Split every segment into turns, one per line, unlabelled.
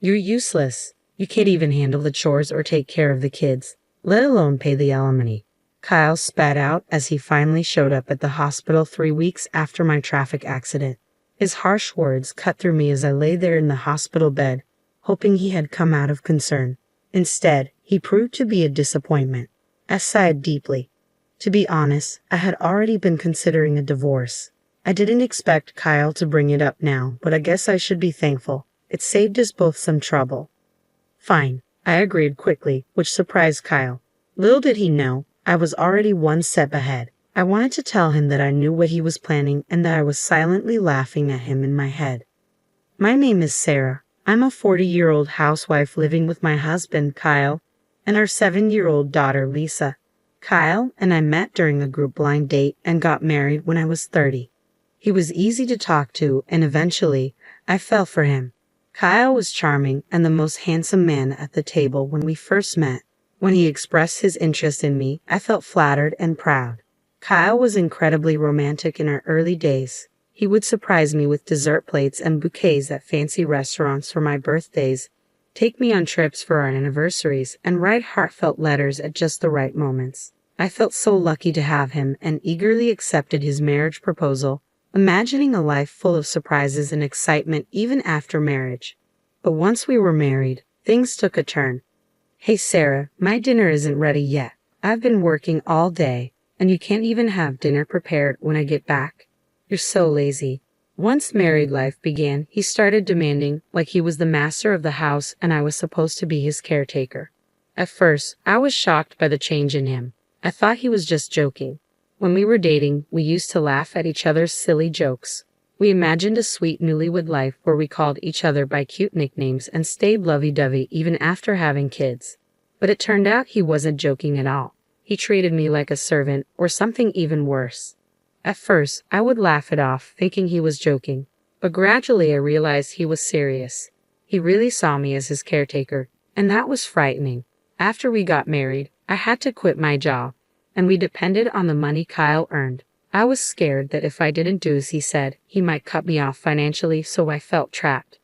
You're useless. You can't even handle the chores or take care of the kids, let alone pay the alimony. Kyle spat out as he finally showed up at the hospital 3 weeks after my traffic accident. His harsh words cut through me as I lay there in the hospital bed, hoping he had come out of concern. Instead, he proved to be a disappointment. I sighed deeply. To be honest, I had already been considering a divorce. I didn't expect Kyle to bring it up now, but I guess I should be thankful. It saved us both some trouble. Fine, I agreed quickly, which surprised Kyle. Little did he know, I was already one step ahead. I wanted to tell him that I knew what he was planning and that I was silently laughing at him in my head. My name is Sarah. I'm a 40-year-old housewife living with my husband, Kyle, and our 7-year-old daughter, Lisa. Kyle and I met during a group blind date and got married when I was 30. He was easy to talk to, and eventually, I fell for him. Kyle was charming and the most handsome man at the table when we first met. When he expressed his interest in me, I felt flattered and proud. Kyle was incredibly romantic in our early days. He would surprise me with dessert plates and bouquets at fancy restaurants for my birthdays, take me on trips for our anniversaries, and write heartfelt letters at just the right moments. I felt so lucky to have him and eagerly accepted his marriage proposal, imagining a life full of surprises and excitement even after marriage. But once we were married, things took a turn. Hey Sarah, my dinner isn't ready yet. I've been working all day, and you can't even have dinner prepared when I get back. You're so lazy. Once married life began, he started demanding like he was the master of the house and I was supposed to be his caretaker. At first, I was shocked by the change in him. I thought he was just joking. When we were dating, we used to laugh at each other's silly jokes. We imagined a sweet newlywed life where we called each other by cute nicknames and stayed lovey-dovey even after having kids. But it turned out he wasn't joking at all. He treated me like a servant, or something even worse. At first, I would laugh it off, thinking he was joking. But gradually I realized he was serious. He really saw me as his caretaker, and that was frightening. After we got married, I had to quit my job, and we depended on the money Kyle earned. I was scared that if I didn't do as he said, he might cut me off financially, so I felt trapped.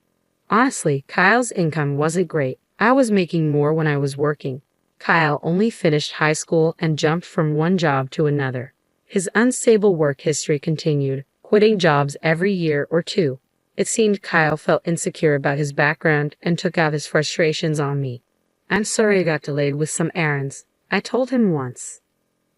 Honestly, Kyle's income wasn't great. I was making more when I was working. Kyle only finished high school and jumped from one job to another. His unstable work history continued, quitting jobs every year or two. It seemed Kyle felt insecure about his background and took out his frustrations on me. I'm sorry I got delayed with some errands, I told him once.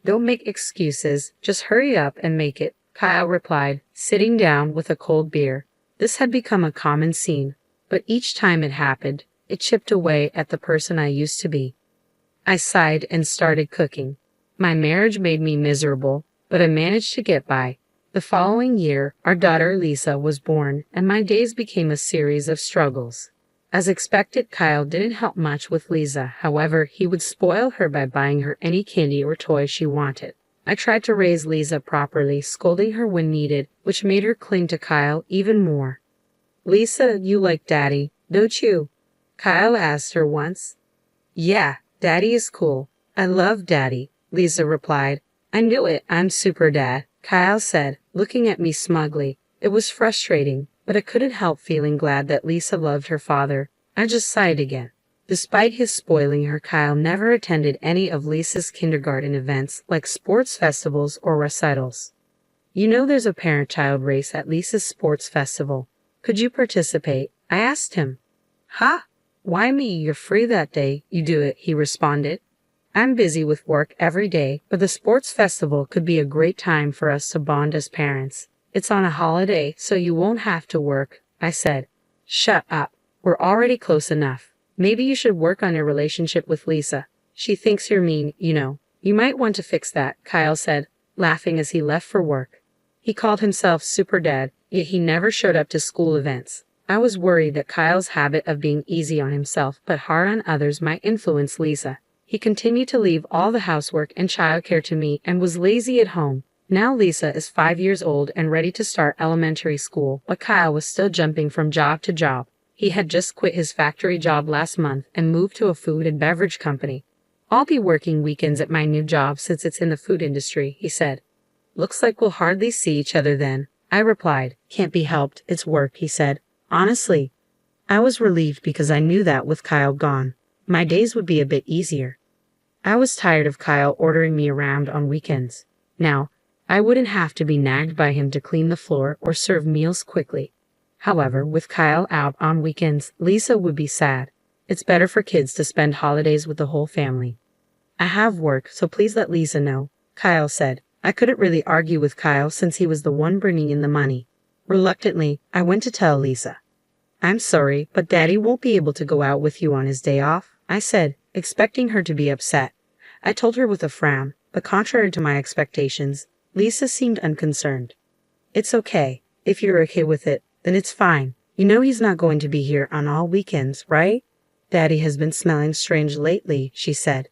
Don't make excuses, just hurry up and make it, Kyle replied, sitting down with a cold beer. This had become a common scene, but each time it happened, it chipped away at the person I used to be. I sighed and started cooking. My marriage made me miserable, but I managed to get by. The following year, our daughter Lisa was born, and my days became a series of struggles. As expected, Kyle didn't help much with Lisa. However, he would spoil her by buying her any candy or toy she wanted. I tried to raise Lisa properly, scolding her when needed, which made her cling to Kyle even more. Lisa, you like Daddy, don't you? Kyle asked her once. Yeah, Daddy is cool. I love Daddy, Lisa replied. I knew it, I'm super dad, Kyle said, looking at me smugly. It was frustrating, but I couldn't help feeling glad that Lisa loved her father. I just sighed again. Despite his spoiling her, Kyle never attended any of Lisa's kindergarten events like sports festivals or recitals. You know there's a parent-child race at Lisa's sports festival. Could you participate? I asked him. Huh? Why me? You're free that day. You do it, he responded. I'm busy with work every day, but the sports festival could be a great time for us to bond as parents. It's on a holiday, so you won't have to work, I said. Shut up. We're already close enough. Maybe you should work on your relationship with Lisa. She thinks you're mean, you know. You might want to fix that, Kyle said, laughing as he left for work. He called himself Super Dad, yet he never showed up to school events. I was worried that Kyle's habit of being easy on himself but hard on others might influence Lisa. He continued to leave all the housework and childcare to me and was lazy at home. Now Lisa is 5 years old and ready to start elementary school, but Kyle was still jumping from job to job. He had just quit his factory job last month and moved to a food and beverage company. I'll be working weekends at my new job since it's in the food industry, he said. Looks like we'll hardly see each other then, I replied. Can't be helped, it's work, he said. Honestly, I was relieved because I knew that with Kyle gone, my days would be a bit easier. I was tired of Kyle ordering me around on weekends. Now, I wouldn't have to be nagged by him to clean the floor or serve meals quickly. However, with Kyle out on weekends, Lisa would be sad. It's better for kids to spend holidays with the whole family. I have work, so please let Lisa know, Kyle said. I couldn't really argue with Kyle since he was the one bringing in the money. Reluctantly, I went to tell Lisa. I'm sorry, but Daddy won't be able to go out with you on his day off, I said, expecting her to be upset. I told her with a frown, but contrary to my expectations, Lisa seemed unconcerned. It's okay. If you're okay with it, then it's fine. You know he's not going to be here on all weekends, right? Daddy has been smelling strange lately, she said.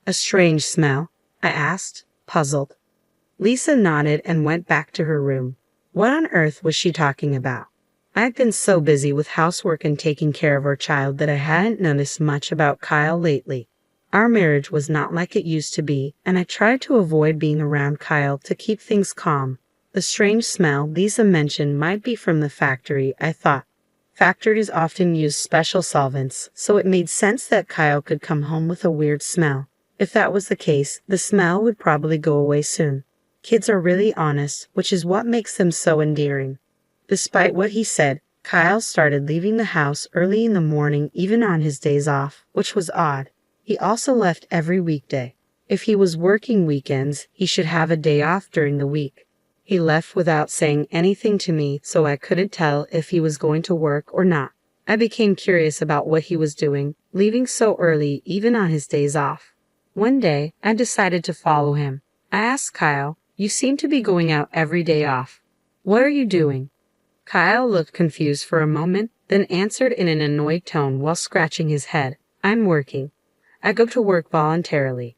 A strange smell? I asked, puzzled. Lisa nodded and went back to her room. What on earth was she talking about? I had been so busy with housework and taking care of our child that I hadn't noticed much about Kyle lately. Our marriage was not like it used to be, and I tried to avoid being around Kyle to keep things calm. The strange smell Lisa mentioned might be from the factory, I thought. Factories often use special solvents, so it made sense that Kyle could come home with a weird smell. If that was the case, the smell would probably go away soon. Kids are really honest, which is what makes them so endearing. Despite what he said, Kyle started leaving the house early in the morning even on his days off, which was odd. He also left every weekday. If he was working weekends, he should have a day off during the week. He left without saying anything to me, so I couldn't tell if he was going to work or not. I became curious about what he was doing, leaving so early even on his days off. One day, I decided to follow him. I asked Kyle, "You seem to be going out every day off. What are you doing?" Kyle looked confused for a moment, then answered in an annoyed tone while scratching his head. "I'm working. I go to work voluntarily."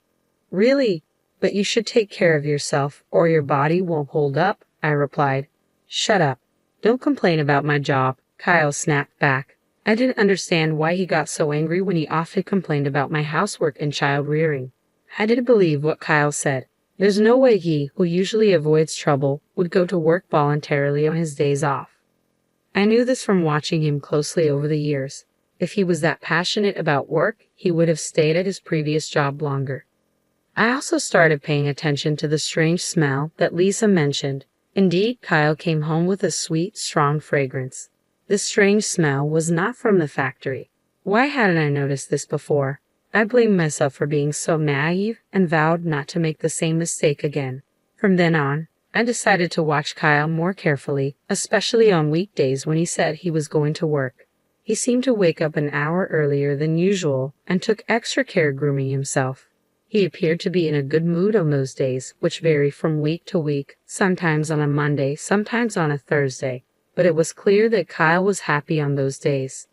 "Really? But you should take care of yourself, or your body won't hold up," I replied. "Shut up. Don't complain about my job," Kyle snapped back. I didn't understand why he got so angry when he often complained about my housework and child rearing. I didn't believe what Kyle said. There's no way he, who usually avoids trouble, would go to work voluntarily on his days off. I knew this from watching him closely over the years. If he was that passionate about work, he would have stayed at his previous job longer. I also started paying attention to the strange smell that Lisa mentioned. Indeed, Kyle came home with a sweet, strong fragrance. This strange smell was not from the factory. Why hadn't I noticed this before? I blamed myself for being so naive and vowed not to make the same mistake again. From then on, I decided to watch Kyle more carefully, especially on weekdays when he said he was going to work. He seemed to wake up an hour earlier than usual and took extra care grooming himself. He appeared to be in a good mood on those days, which vary from week to week, sometimes on a Monday, sometimes on a Thursday. But it was clear that Kyle was happy on those days.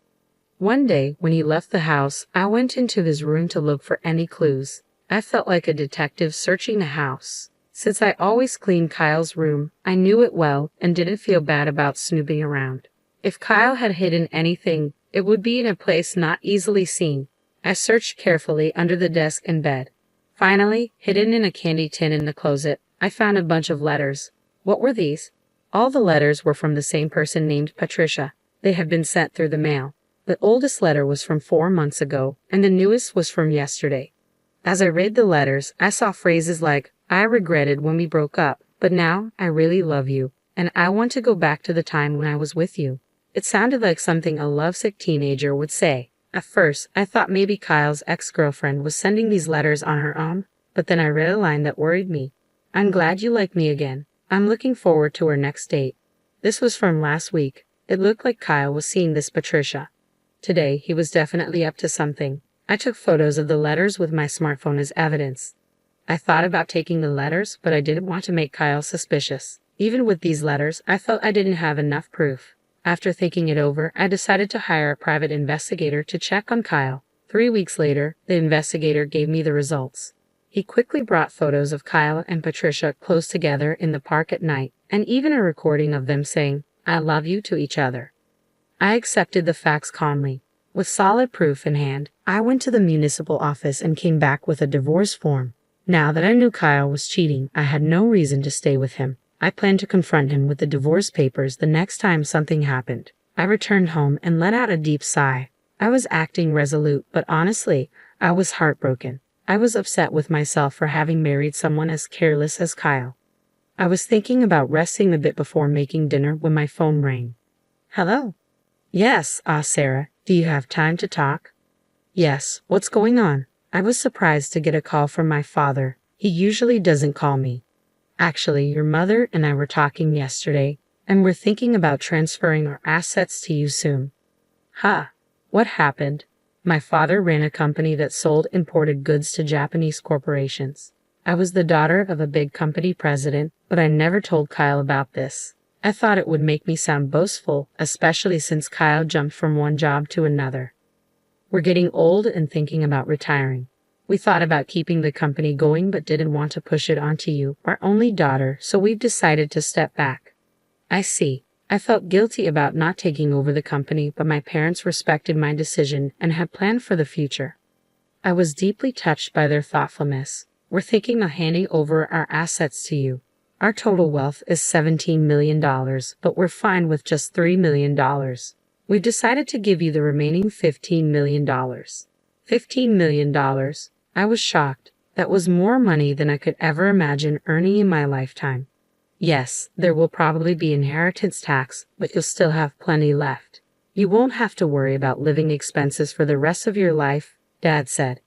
One day, when he left the house, I went into his room to look for any clues. I felt like a detective searching the house. Since I always cleaned Kyle's room, I knew it well and didn't feel bad about snooping around. If Kyle had hidden anything, it would be in a place not easily seen. I searched carefully under the desk and bed. Finally, hidden in a candy tin in the closet, I found a bunch of letters. What were these? All the letters were from the same person named Patricia. They had been sent through the mail. The oldest letter was from 4 months ago, and the newest was from yesterday. As I read the letters, I saw phrases like, "I regretted when we broke up, but now I really love you, and I want to go back to the time when I was with you." It sounded like something a lovesick teenager would say. At first, I thought maybe Kyle's ex-girlfriend was sending these letters on her own, but then I read a line that worried me. "I'm glad you like me again. I'm looking forward to our next date." This was from last week. It looked like Kyle was seeing this Patricia. Today, he was definitely up to something. I took photos of the letters with my smartphone as evidence. I thought about taking the letters, but I didn't want to make Kyle suspicious. Even with these letters, I felt I didn't have enough proof. After thinking it over, I decided to hire a private investigator to check on Kyle. 3 weeks later, the investigator gave me the results. He quickly brought photos of Kyle and Patricia close together in the park at night, and even a recording of them saying, "I love you" to each other. I accepted the facts calmly. With solid proof in hand, I went to the municipal office and came back with a divorce form. Now that I knew Kyle was cheating, I had no reason to stay with him. I planned to confront him with the divorce papers the next time something happened. I returned home and let out a deep sigh. I was acting resolute, but honestly, I was heartbroken. I was upset with myself for having married someone as careless as Kyle. I was thinking about resting a bit before making dinner when my phone rang. Hello? Yes, Sarah, do you have time to talk? Yes, what's going on? I was surprised to get a call from my father. He usually doesn't call me. Actually, your mother and I were talking yesterday, and we're thinking about transferring our assets to you soon. Ha! What happened? My father ran a company that sold imported goods to Japanese corporations. I was the daughter of a big company president, but I never told Kyle about this. I thought it would make me sound boastful, especially since Kyle jumped from one job to another. We're getting old and thinking about retiring. We thought about keeping the company going but didn't want to push it onto you, our only daughter, so we've decided to step back. I see. I felt guilty about not taking over the company, but my parents respected my decision and had planned for the future. I was deeply touched by their thoughtfulness. We're thinking of handing over our assets to you. Our total wealth is $17 million, but we're fine with just $3 million. We've decided to give you the remaining $15 million. $15 million? I was shocked. That was more money than I could ever imagine earning in my lifetime. Yes, there will probably be inheritance tax, but you'll still have plenty left. You won't have to worry about living expenses for the rest of your life, Dad said.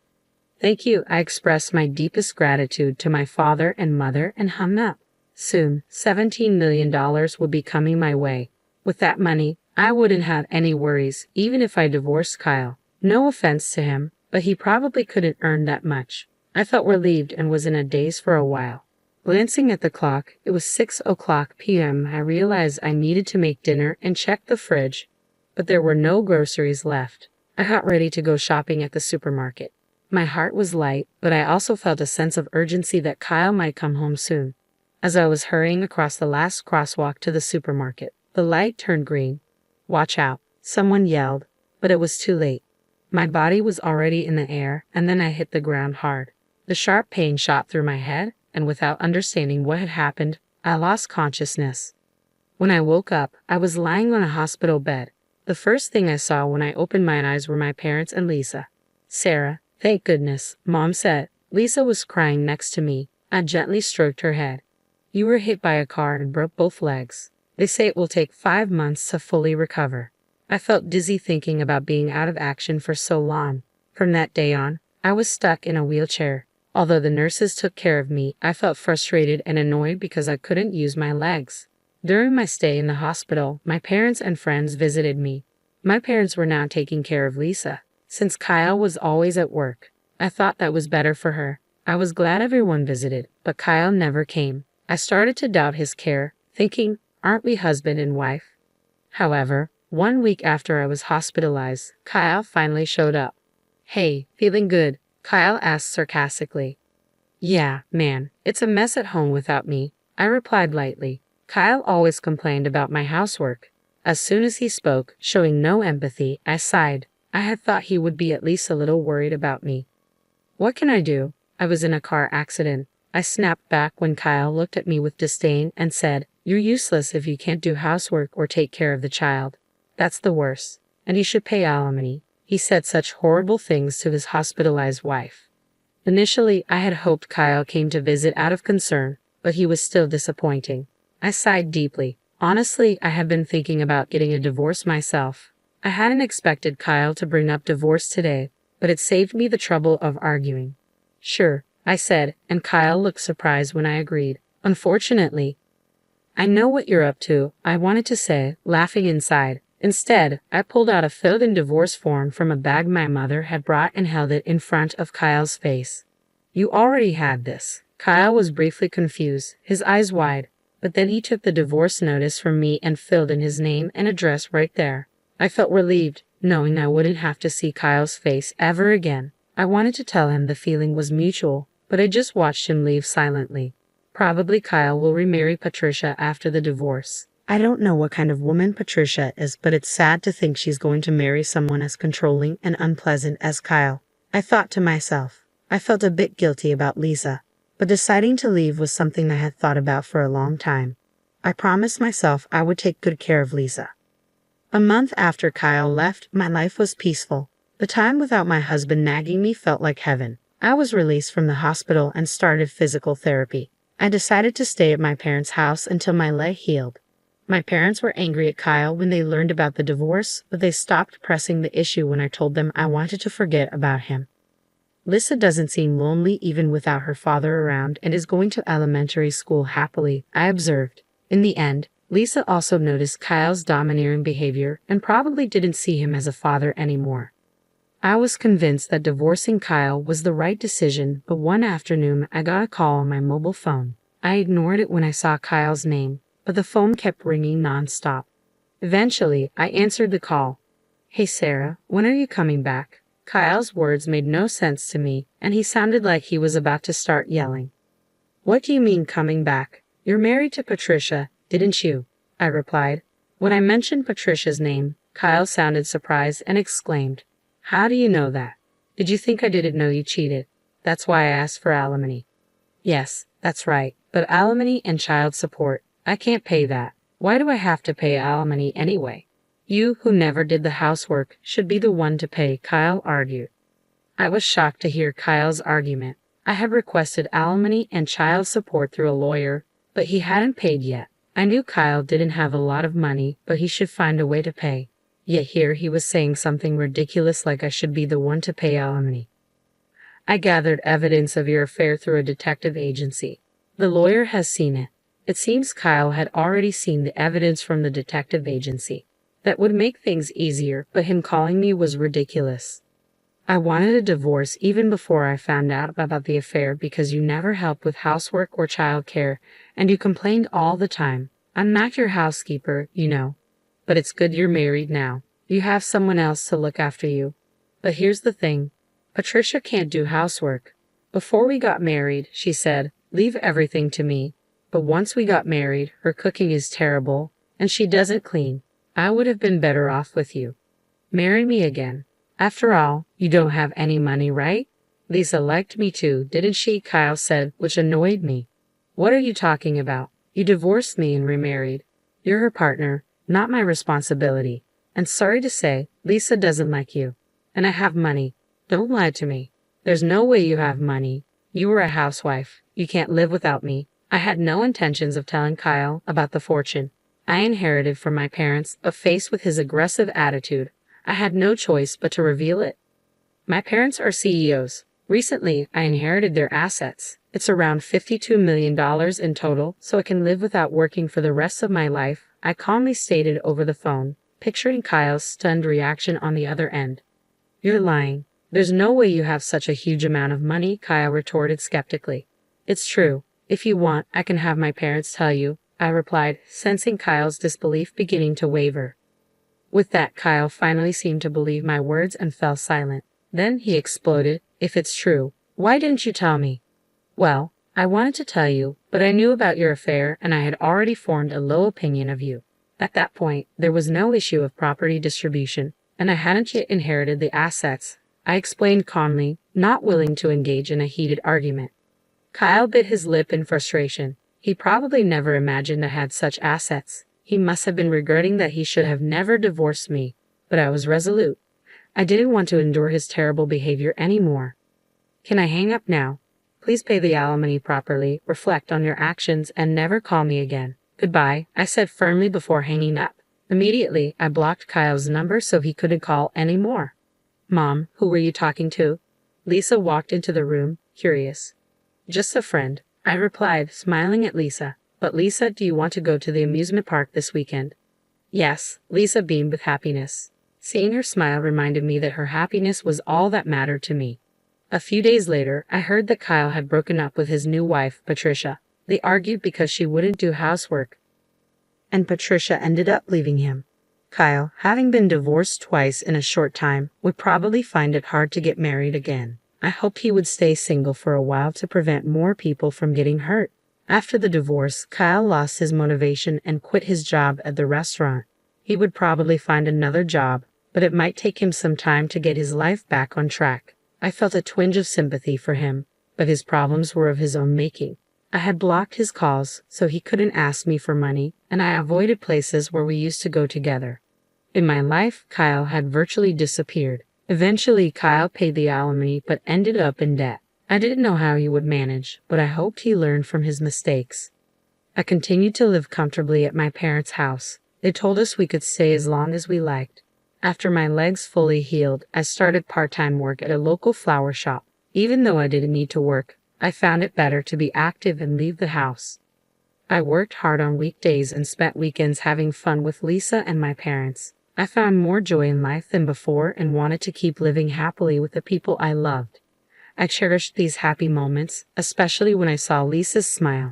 Thank you. I expressed my deepest gratitude to my father and mother and hung up. Soon, $17 million would be coming my way. With that money, I wouldn't have any worries, even if I divorced Kyle. No offense to him, but he probably couldn't earn that much. I felt relieved and was in a daze for a while. Glancing at the clock, it was 6:00 p.m. I realized I needed to make dinner and checked the fridge, but there were no groceries left. I got ready to go shopping at the supermarket. My heart was light, but I also felt a sense of urgency that Kyle might come home soon. As I was hurrying across the last crosswalk to the supermarket, the light turned green. Watch out, someone yelled, but it was too late. My body was already in the air, and then I hit the ground hard. The sharp pain shot through my head, and without understanding what had happened, I lost consciousness. When I woke up, I was lying on a hospital bed. The first thing I saw when I opened my eyes were my parents and Lisa. Sarah, thank goodness, Mom said. Lisa was crying next to me. I gently stroked her head. You were hit by a car and broke both legs. They say it will take 5 months to fully recover. I felt dizzy thinking about being out of action for so long. From that day on, I was stuck in a wheelchair. Although the nurses took care of me, I felt frustrated and annoyed because I couldn't use my legs. During my stay in the hospital, my parents and friends visited me. My parents were now taking care of Lisa, since Kyle was always at work. I thought that was better for her. I was glad everyone visited, but Kyle never came. I started to doubt his care, thinking, aren't we husband and wife? However, 1 week after I was hospitalized, Kyle finally showed up. Hey, feeling good? Kyle asked sarcastically. Yeah, man, it's a mess at home without me, I replied lightly. Kyle always complained about my housework. As soon as he spoke, showing no empathy, I sighed. I had thought he would be at least a little worried about me. What can I do? I was in a car accident. I snapped back when Kyle looked at me with disdain and said, You're useless if you can't do housework or take care of the child. That's the worst. And you should pay alimony. He said such horrible things to his hospitalized wife. Initially, I had hoped Kyle came to visit out of concern, but he was still disappointing. I sighed deeply. Honestly, I had been thinking about getting a divorce myself. I hadn't expected Kyle to bring up divorce today, but it saved me the trouble of arguing. Sure, I said, and Kyle looked surprised when I agreed. Unfortunately, I know what you're up to, I wanted to say, laughing inside. Instead, I pulled out a filled-in divorce form from a bag my mother had brought and held it in front of Kyle's face. You already had this. Kyle was briefly confused, his eyes wide, but then he took the divorce notice from me and filled in his name and address right there. I felt relieved, knowing I wouldn't have to see Kyle's face ever again. I wanted to tell him the feeling was mutual, but I just watched him leave silently. Probably Kyle will remarry Patricia after the divorce. I don't know what kind of woman Patricia is, but it's sad to think she's going to marry someone as controlling and unpleasant as Kyle. I thought to myself. I felt a bit guilty about Lisa, but deciding to leave was something I had thought about for a long time. I promised myself I would take good care of Lisa. A month after Kyle left, my life was peaceful. The time without my husband nagging me felt like heaven. I was released from the hospital and started physical therapy. I decided to stay at my parents' house until my leg healed. My parents were angry at Kyle when they learned about the divorce, but they stopped pressing the issue when I told them I wanted to forget about him. Lisa doesn't seem lonely even without her father around and is going to elementary school happily, I observed. In the end, Lisa also noticed Kyle's domineering behavior and probably didn't see him as a father anymore. I was convinced that divorcing Kyle was the right decision, but one afternoon I got a call on my mobile phone. I ignored it when I saw Kyle's name, but the phone kept ringing nonstop. Eventually, I answered the call. "Hey Sarah, when are you coming back?" Kyle's words made no sense to me, and he sounded like he was about to start yelling. "What do you mean coming back? You're married to Patricia, didn't you?" I replied. When I mentioned Patricia's name, Kyle sounded surprised and exclaimed, "How do you know that? Did you think I didn't know you cheated? That's why I asked for alimony." "Yes, that's right, but alimony and child support, I can't pay that. Why do I have to pay alimony anyway? You, who never did the housework, should be the one to pay," Kyle argued. I was shocked to hear Kyle's argument. I had requested alimony and child support through a lawyer, but he hadn't paid yet. I knew Kyle didn't have a lot of money, but he should find a way to pay. Yet here he was saying something ridiculous like I should be the one to pay alimony. "I gathered evidence of your affair through a detective agency. The lawyer has seen it." It seems Kyle had already seen the evidence from the detective agency. That would make things easier, but him calling me was ridiculous. "I wanted a divorce even before I found out about the affair because you never helped with housework or child care, and you complained all the time. I'm not your housekeeper, you know. But it's good you're married now. You have someone else to look after you. But here's the thing. Patricia can't do housework. Before we got married, she said, leave everything to me. But once we got married, her cooking is terrible, and she doesn't clean. I would have been better off with you. Marry me again. After all, you don't have any money, right? Lisa liked me too, didn't she?" Kyle said, which annoyed me. "What are you talking about? You divorced me and remarried. You're her partner, not my responsibility. And sorry to say, Lisa doesn't like you. And I have money. Don't lie to me. There's no way you have money. You were a housewife. You can't live without me." I had no intentions of telling Kyle about the fortune I inherited from my parents, but faced with his aggressive attitude, I had no choice but to reveal it. My parents are CEOs. Recently, I inherited their assets. It's around $52 million in total, so I can live without working for the rest of my life, I calmly stated over the phone, picturing Kyle's stunned reaction on the other end. "You're lying. There's no way you have such a huge amount of money," Kyle retorted skeptically. "It's true. If you want, I can have my parents tell you," I replied, sensing Kyle's disbelief beginning to waver. With that, Kyle finally seemed to believe my words and fell silent. Then he exploded, "If it's true, why didn't you tell me?" "Well, I wanted to tell you, but I knew about your affair and I had already formed a low opinion of you. At that point, there was no issue of property distribution, and I hadn't yet inherited the assets," I explained calmly, not willing to engage in a heated argument. Kyle bit his lip in frustration. He probably never imagined I had such assets. He must have been regretting that he should have never divorced me, but I was resolute. I didn't want to endure his terrible behavior anymore. "Can I hang up now? Please pay the alimony properly, reflect on your actions, and never call me again. Goodbye," I said firmly before hanging up. Immediately, I blocked Kyle's number so he couldn't call anymore. "Mom, who were you talking to?" Lisa walked into the room, curious. "Just a friend," I replied, smiling at Lisa. "But Lisa, do you want to go to the amusement park this weekend?" "Yes," Lisa beamed with happiness. Seeing her smile reminded me that her happiness was all that mattered to me. A few days later, I heard that Kyle had broken up with his new wife, Patricia. They argued because she wouldn't do housework, and Patricia ended up leaving him. Kyle, having been divorced twice in a short time, would probably find it hard to get married again. I hoped he would stay single for a while to prevent more people from getting hurt. After the divorce, Kyle lost his motivation and quit his job at the restaurant. He would probably find another job, but it might take him some time to get his life back on track. I felt a twinge of sympathy for him, but his problems were of his own making. I had blocked his calls so he couldn't ask me for money, and I avoided places where we used to go together. In my life, Kyle had virtually disappeared. Eventually, Kyle paid the alimony but ended up in debt. I didn't know how he would manage, but I hoped he learned from his mistakes. I continued to live comfortably at my parents' house. They told us we could stay as long as we liked. After my legs fully healed, I started part-time work at a local flower shop. Even though I didn't need to work, I found it better to be active and leave the house. I worked hard on weekdays and spent weekends having fun with Lisa and my parents. I found more joy in life than before and wanted to keep living happily with the people I loved. I cherished these happy moments, especially when I saw Lisa's smile.